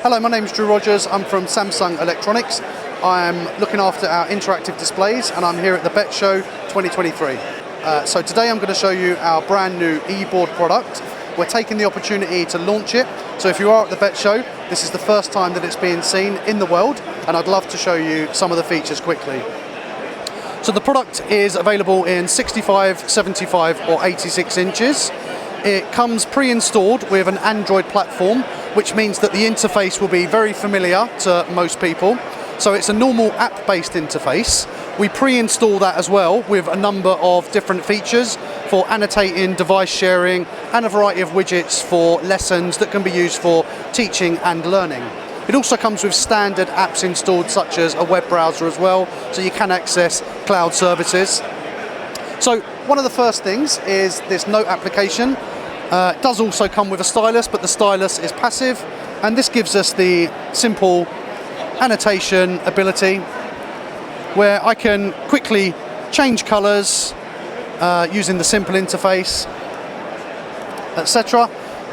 Hello, my name's Drew Rogers. I'm from Samsung Electronics. I'm looking after our interactive displays and I'm here at the Bett Show 2023. So today I'm going to show you our brand new e-board product. We're taking the opportunity to launch it. So if you are at the Bett Show, this is the first time that it's being seen in the world, and I'd love to show you some of the features quickly. So the product is available in 65, 75 or 86 inches. It comes pre-installed with an Android platform, which means that the interface will be very familiar to most people. So it's a normal app-based interface. We pre-install that as well with a number of different features for annotating, device sharing, and a variety of widgets for lessons that can be used for teaching and learning. It also comes with standard apps installed, such as a web browser as well, so you can access cloud services. So one of the first things is this note application. It does also come with a stylus, but the stylus is passive, and this gives us the simple annotation ability where I can quickly change colours using the simple interface, etc.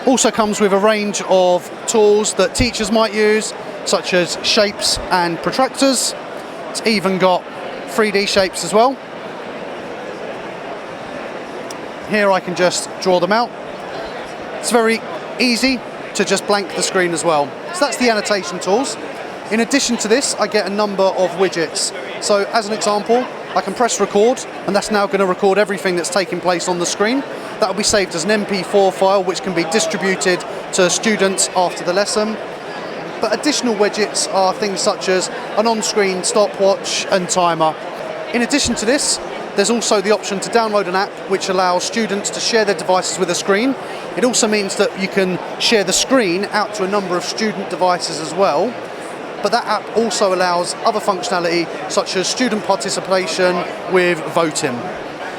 Also comes with a range of tools that teachers might use, such as shapes and protractors. It's even got 3D shapes as well. Here I can just draw them out. It's very easy to just blank the screen as well. So that's the annotation tools. In addition to this, I get a number of widgets. So as an example, I can press record, and that's now going to record everything that's taking place on the screen. That will be saved as an MP4 file, which can be distributed to students after the lesson. But additional widgets are things such as an on-screen stopwatch and timer. In addition to this, there's also the option to download an app which allows students to share their devices with a screen. It also means that you can share the screen out to a number of student devices as well. But that app also allows other functionality, such as student participation with voting.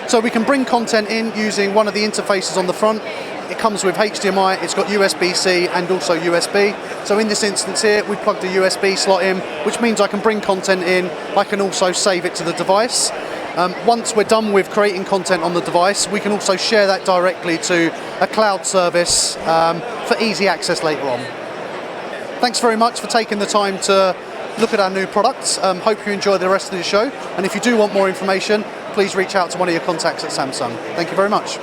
So we can bring content in using one of the interfaces on the front. It comes with HDMI, it's got USB-C and also USB. So in this instance here, we plugged a USB slot in, which means I can bring content in. I can also save it to the device. Once we're done with creating content on the device, we can also share that directly to a cloud service for easy access later on. Thanks very much for taking the time to look at our new products. Hope you enjoy the rest of the show. And if you do want more information, please reach out to one of your contacts at Samsung. Thank you very much.